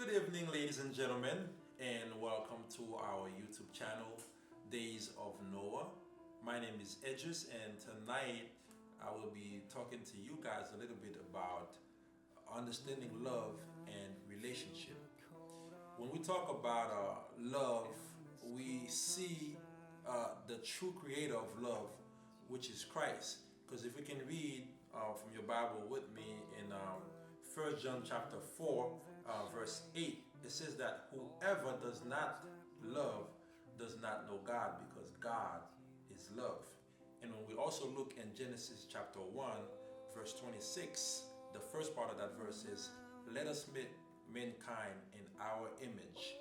Good evening, ladies and gentlemen, and welcome to our YouTube channel, Days of Noah. My name is Edris, and tonight I will be talking to you guys a little bit about understanding love and relationship. When we talk about love, we see the true creator of love, which is Christ. Because if we can read from your Bible with me in 1 John chapter 4, verse 8, it says that whoever does not love does not know God, because God is love. And when we also look in Genesis chapter 1, verse 26, the first part of that verse is, let us make mankind in our image,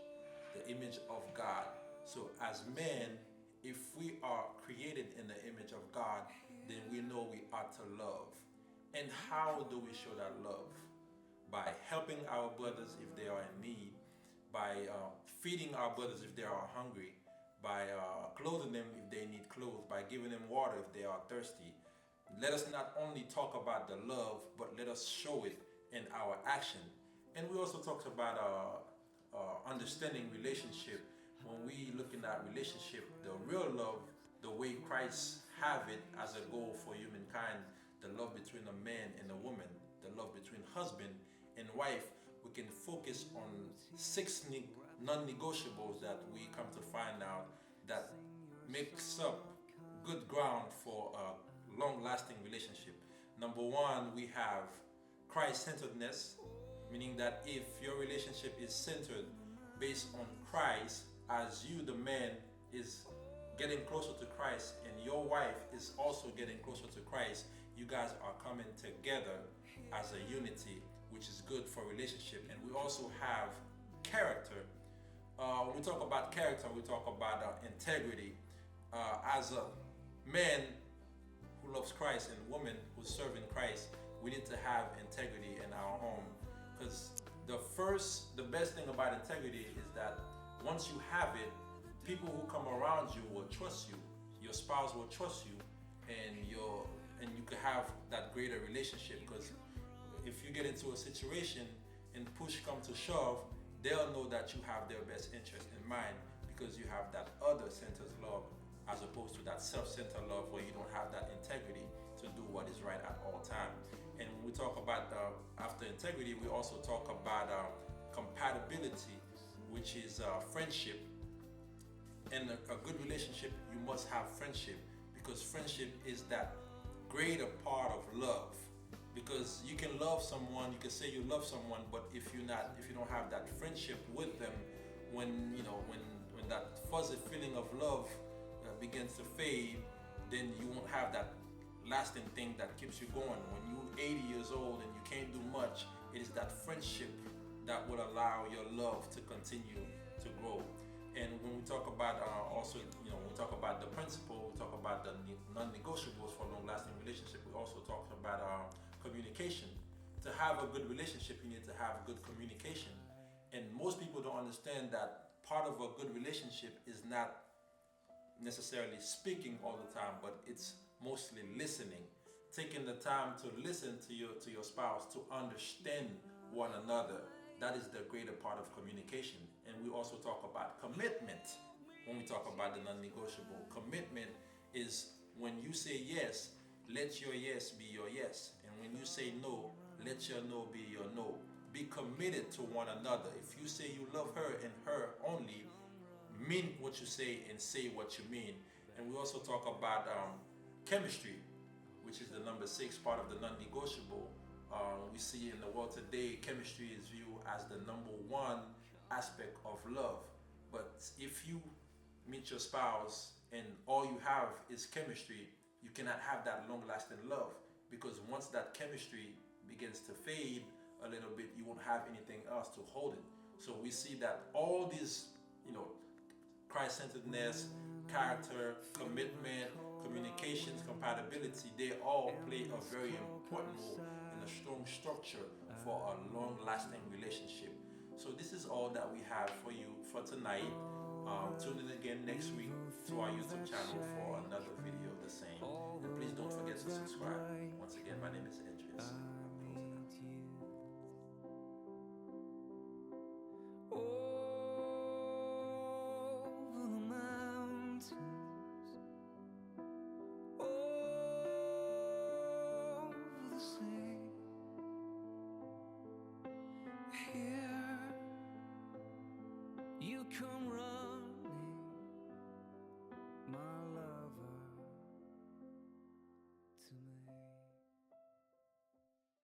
the image of God. So as men, if we are created in the image of God, then we know we ought to love. And how do we show that love? By helping our brothers if they are in need, by feeding our brothers if they are hungry, by clothing them if they need clothes, by giving them water if they are thirsty. Let us not only talk about the love, but let us show it in our action. And we also talked about understanding relationship. When we looking at relationship, the real love, the way Christ have it as a goal for humankind, the love between a man and a woman, the love between husband and wife, we can focus on 6 non-negotiables that we come to find out that makes up good ground for a long-lasting relationship. Number 1, we have christ-centeredness, meaning that if your relationship is centered based on Christ, as you, the man, is getting closer to Christ and your wife is also getting closer to Christ, you guys are coming together as a unity, which is good for relationship. And we also have character. When we talk about character, we talk about integrity. As a man who loves Christ and woman who's serving Christ, we need to have integrity in our home, because the best thing about integrity is that once you have it, people who come around you will trust you. Your spouse will trust you, and you can have that greater relationship. Because if you get into a situation and push come to shove, they'll know that you have their best interest in mind, because you have that other-centered love as opposed to that self-centered love where you don't have that integrity to do what is right at all times. And when we talk about after integrity, we also talk about compatibility, which is friendship. In a good relationship, you must have friendship, because friendship is that greater part of love. Because you can love someone, you can say you love someone, but if you don't have that friendship with them, when that fuzzy feeling of love begins to fade, then you won't have that lasting thing that keeps you going. When you're 80 years old and you can't do much, it is that friendship that will allow your love to continue to grow. And when we talk about when we talk about the principle, we talk about the non-negotiables for long-lasting relationship. We also talk about communication. To have a good relationship, you need to have good communication. And most people don't understand that part of a good relationship is not necessarily speaking all the time, but it's mostly listening. Taking the time to listen to your spouse, to understand one another. That is the greater part of communication. And we also talk about commitment when we talk about the non-negotiable. Commitment is when you say yes, let your yes be your yes. And when you say no, let your no be your no. Be committed to one another. If you say you love her and her only, mean what you say and say what you mean. And we also talk about chemistry, which is the number 6 part of the non-negotiable. We see in the world today, chemistry is viewed as the number 1 aspect of love. But if you meet your spouse and all you have is chemistry, you cannot have that long-lasting love, because once that chemistry begins to fade a little bit, you won't have anything else to hold it. So we see that all these, Christ-centeredness, character, commitment, communications, compatibility, they all play a very important role in a strong structure for a long-lasting relationship. So this is all that we have for you for tonight. Tune in again next week to our YouTube channel for another video of the same. And please don't forget to subscribe. Once again, my name is Edris. I'm closing out. come